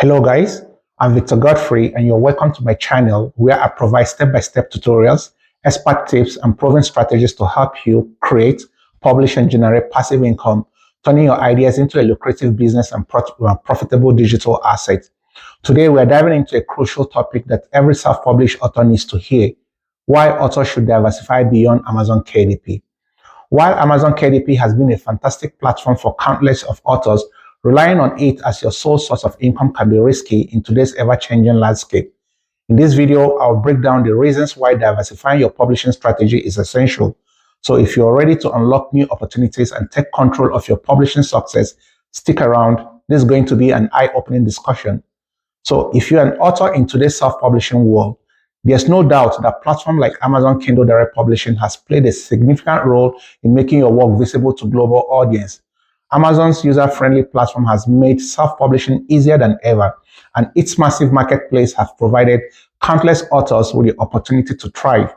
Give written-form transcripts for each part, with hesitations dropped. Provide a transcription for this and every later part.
Hello guys, I'm Victor Godfrey and you're welcome to my channel where I provide step-by-step tutorials, expert tips and proven strategies to help you create, publish and generate passive income, turning your ideas into a lucrative business and profitable digital asset. Today we're diving into a crucial topic that every self-published author needs to hear: why authors should diversify beyond Amazon KDP. While Amazon KDP has been a fantastic platform for countless of authors, relying on it as your sole source of income can be risky in today's ever-changing landscape. In this video, I'll break down the reasons why diversifying your publishing strategy is essential. So if you're ready to unlock new opportunities and take control of your publishing success, stick around. This is going to be an eye-opening discussion. So if you're an author in today's self-publishing world, there's no doubt that platforms like Amazon Kindle Direct Publishing has played a significant role in making your work visible to global audience. Amazon's user-friendly platform has made self-publishing easier than ever, and its massive marketplace has provided countless authors with the opportunity to thrive.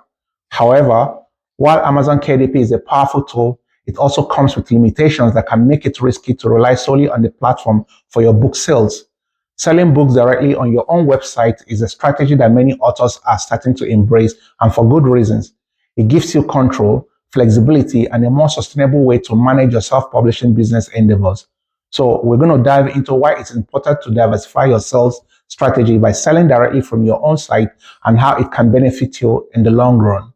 However, while Amazon KDP is a powerful tool, it also comes with limitations that can make it risky to rely solely on the platform for your book sales. Selling books directly on your own website is a strategy that many authors are starting to embrace, and for good reasons. It gives you control, flexibility, and a more sustainable way to manage your self-publishing business endeavors. So we're going to dive into why it's important to diversify your sales strategy by selling directly from your own site and how it can benefit you in the long run.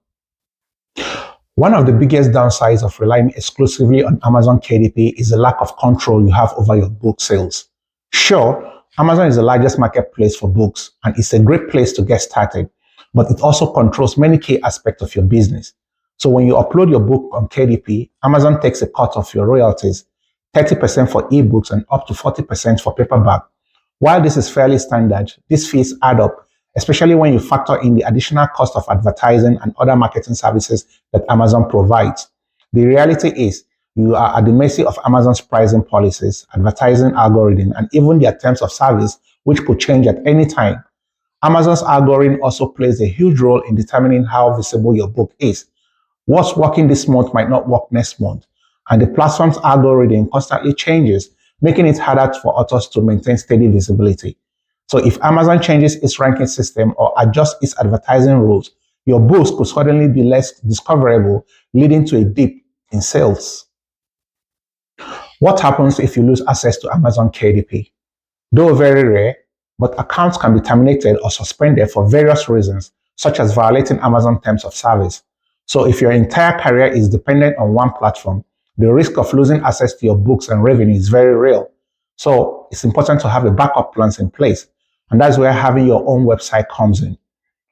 One of the biggest downsides of relying exclusively on Amazon KDP is the lack of control you have over your book sales. Sure, Amazon is the largest marketplace for books, and it's a great place to get started, but it also controls many key aspects of your business. So when you upload your book on KDP, Amazon takes a cut of your royalties, 30% for ebooks and up to 40% for paperback. While this is fairly standard, these fees add up, especially when you factor in the additional cost of advertising and other marketing services that Amazon provides. The reality is, you are at the mercy of Amazon's pricing policies, advertising algorithm, and even their terms of service, which could change at any time. Amazon's algorithm also plays a huge role in determining how visible your book is. What's working this month might not work next month, and the platform's algorithm constantly changes, making it harder for authors to maintain steady visibility. So if Amazon changes its ranking system or adjusts its advertising rules, your books could suddenly be less discoverable, leading to a dip in sales. What happens if you lose access to Amazon KDP? Though very rare, but accounts can be terminated or suspended for various reasons, such as violating Amazon terms of service. So if your entire career is dependent on one platform, the risk of losing access to your books and revenue is very real. So it's important to have a backup plans in place, and that's where having your own website comes in.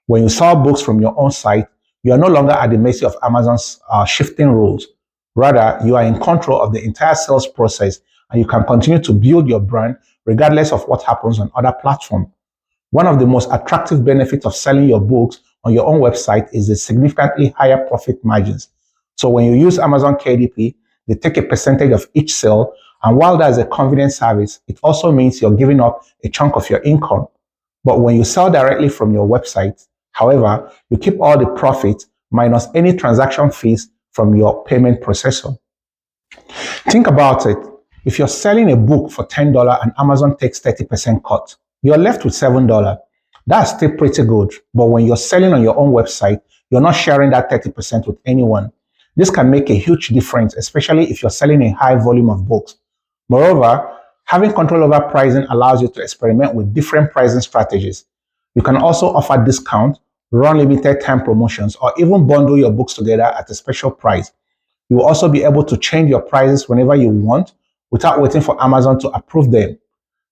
When you sell books from your own site, you are no longer at the mercy of Amazon's shifting rules. Rather, you are in control of the entire sales process, and you can continue to build your brand regardless of what happens on other platforms. One of the most attractive benefits of selling your books on your own website is the significantly higher profit margins. So when you use Amazon KDP, they take a percentage of each sale, and while that is a convenient service, it also means you're giving up a chunk of your income. But when you sell directly from your website, however, you keep all the profit minus any transaction fees from your payment processor. Think about it. If you're selling a book for $10 and Amazon takes 30% cut, you're left with $7. That's still pretty good, but when you're selling on your own website, you're not sharing that 30% with anyone. This can make a huge difference, especially if you're selling a high volume of books. Moreover, having control over pricing allows you to experiment with different pricing strategies. You can also offer discounts, run limited time promotions, or even bundle your books together at a special price. You will also be able to change your prices whenever you want without waiting for Amazon to approve them.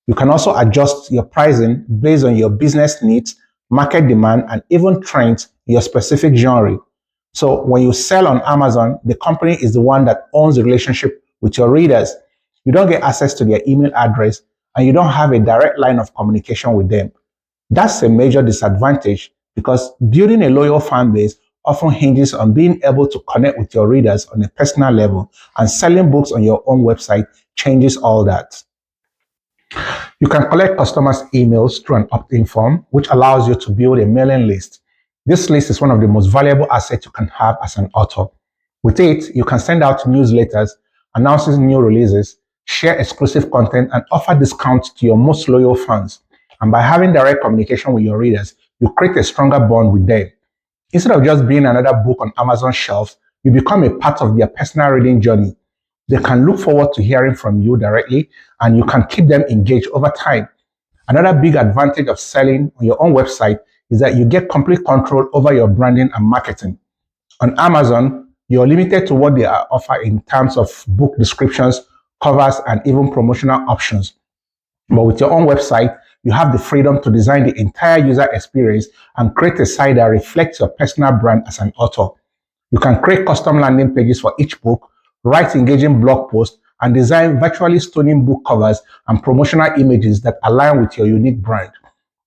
You can also adjust your pricing based on your business needs, market demand, and even trends in your specific genre. So when you sell on Amazon, the company is the one that owns the relationship with your readers. You don't get access to their email address, and you don't have a direct line of communication with them. That's a major disadvantage, because building a loyal fan base often hinges on being able to connect with your readers on a personal level, and selling books on your own website changes all that. You can collect customers' emails through an opt-in form, which allows you to build a mailing list. This list is one of the most valuable assets you can have as an author. With it, you can send out newsletters, announcing new releases, share exclusive content, and offer discounts to your most loyal fans. And by having direct communication with your readers, you create a stronger bond with them. Instead of just being another book on Amazon shelves, you become a part of their personal reading journey. They can look forward to hearing from you directly, and you can keep them engaged over time. Another big advantage of selling on your own website is that you get complete control over your branding and marketing. On Amazon, you're limited to what they offer in terms of book descriptions, covers, and even promotional options. But with your own website, you have the freedom to design the entire user experience and create a site that reflects your personal brand as an author. You can create custom landing pages for each book, write engaging blog posts, and design virtually stunning book covers and promotional images that align with your unique brand.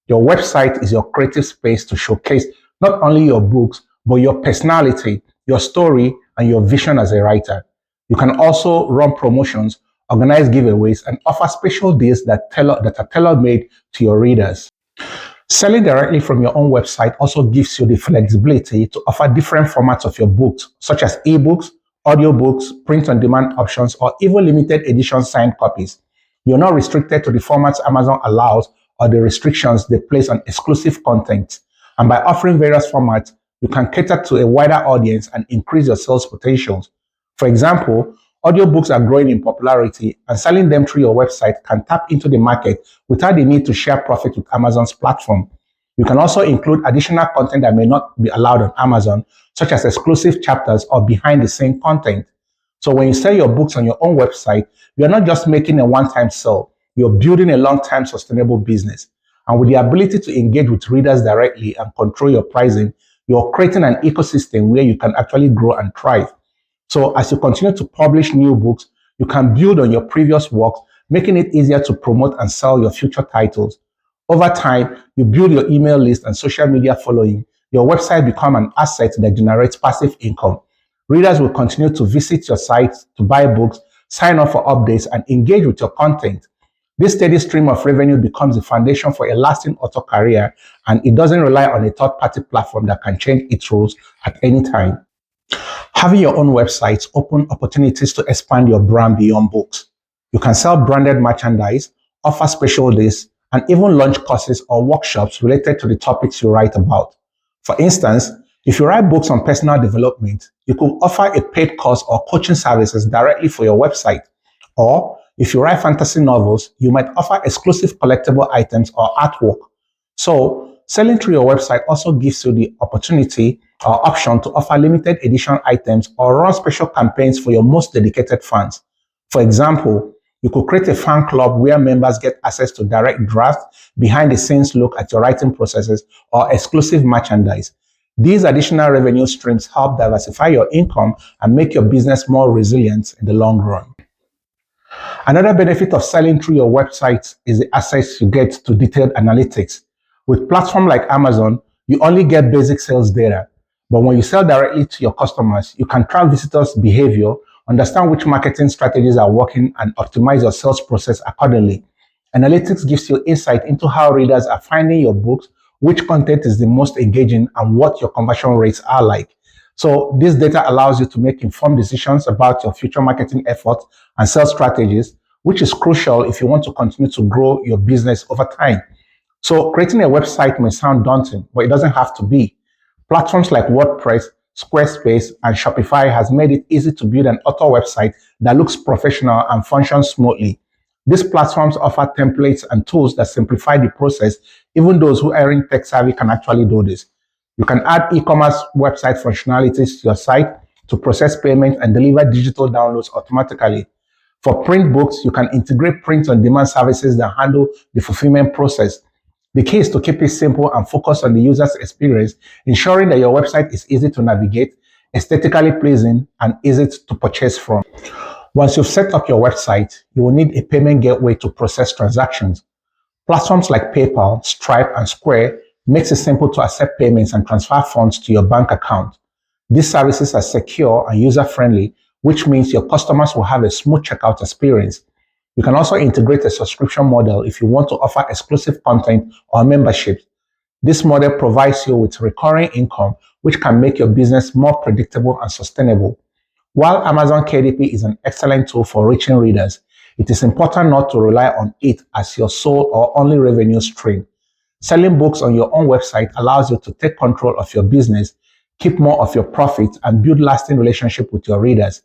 Your website is your creative space to showcase not only your books, but your personality, your story, and your vision as a writer. You can also run promotions, organize giveaways, and offer special deals that are tailor-made to your readers. Selling directly from your own website also gives you the flexibility to offer different formats of your books, such as ebooks, audiobooks, print-on-demand options, or even limited edition signed copies. You're not restricted to the formats Amazon allows or the restrictions they place on exclusive content. And by offering various formats, you can cater to a wider audience and increase your sales potentials. For example, audiobooks are growing in popularity, and selling them through your website can tap into the market without the need to share profit with Amazon's platform. You can also include additional content that may not be allowed on Amazon, such as exclusive chapters or behind-the-scenes content. So when you sell your books on your own website, you're not just making a one-time sale, you're building a long-term sustainable business. And with the ability to engage with readers directly and control your pricing, you're creating an ecosystem where you can actually grow and thrive. So as you continue to publish new books, you can build on your previous works, making it easier to promote and sell your future titles. Over time, you build your email list and social media following. Your website becomes an asset that generates passive income. Readers will continue to visit your site to buy books, sign up for updates, and engage with your content. This steady stream of revenue becomes the foundation for a lasting author career, and it doesn't rely on a third-party platform that can change its rules at any time. Having your own website opens opportunities to expand your brand beyond books. You can sell branded merchandise, offer special days, and even launch courses or workshops related to the topics you write about. For instance, if you write books on personal development, you could offer a paid course or coaching services directly for your website. Or if you write fantasy novels, you might offer exclusive collectible items or artwork. So, selling through your website also gives you the opportunity or option to offer limited edition items or run special campaigns for your most dedicated fans. For example, you could create a fan club where members get access to direct drafts, behind-the-scenes look at your writing processes, or exclusive merchandise. These additional revenue streams help diversify your income and make your business more resilient in the long run. Another benefit of selling through your website is the access you get to detailed analytics. With platforms like Amazon, you only get basic sales data. But when you sell directly to your customers, you can track visitors' behavior, understand which marketing strategies are working, and optimize your sales process accordingly. Analytics gives you insight into how readers are finding your books, which content is the most engaging, and what your conversion rates are like. So this data allows you to make informed decisions about your future marketing efforts and sales strategies, which is crucial if you want to continue to grow your business over time. So creating a website may sound daunting, but it doesn't have to be. Platforms like WordPress, Squarespace, and Shopify has made it easy to build an author website that looks professional and functions smoothly. These platforms offer templates and tools that simplify the process. Even those who aren't tech savvy can actually do this. You can add e-commerce website functionalities to your site to process payments and deliver digital downloads automatically. For print books, you can integrate print-on-demand services that handle the fulfillment process. The key is to keep it simple and focus on the user's experience, ensuring that your website is easy to navigate, aesthetically pleasing, and easy to purchase from. Once you've set up your website, you will need a payment gateway to process transactions. Platforms like PayPal, Stripe, and Square makes it simple to accept payments and transfer funds to your bank account. These services are secure and user-friendly, which means your customers will have a smooth checkout experience. You can also integrate a subscription model if you want to offer exclusive content or memberships. This model provides you with recurring income, which can make your business more predictable and sustainable. While Amazon KDP is an excellent tool for reaching readers, It is important not to rely on it as your sole or only revenue stream. Selling books on your own website allows you to take control of your business, keep more of your profits, and build lasting relationships with your readers.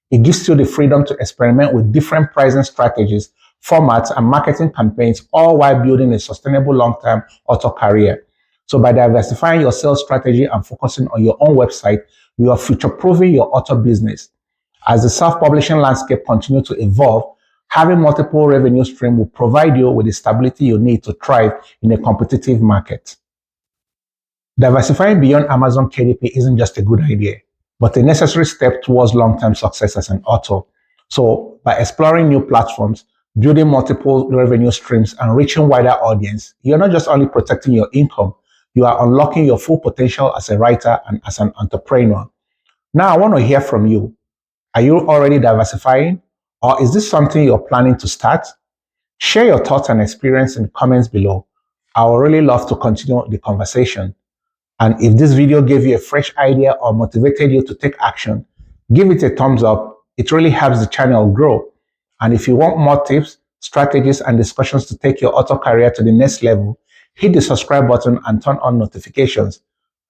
It gives you the freedom to experiment with different pricing strategies, formats, and marketing campaigns, all while building a sustainable long-term author career. So by diversifying your sales strategy and focusing on your own website, you are future-proofing your author business. As the self-publishing landscape continues to evolve, having multiple revenue streams will provide you with the stability you need to thrive in a competitive market. Diversifying beyond Amazon KDP isn't just a good idea, but a necessary step towards long-term success as an author. So by exploring new platforms, building multiple revenue streams, and reaching wider audience, you're not just only protecting your income, you are unlocking your full potential as a writer and as an entrepreneur. Now I want to hear from you. Are you already diversifying? Or is this something you're planning to start? Share your thoughts and experience in the comments below. I would really love to continue the conversation. And if this video gave you a fresh idea or motivated you to take action, give it a thumbs up. It really helps the channel grow. And if you want more tips, strategies, and discussions to take your author career to the next level, hit the subscribe button and turn on notifications.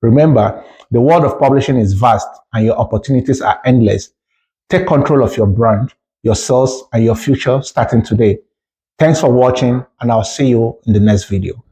Remember, the world of publishing is vast and your opportunities are endless. Take control of your brand, your sales, and your future starting today. Thanks for watching, and I'll see you in the next video.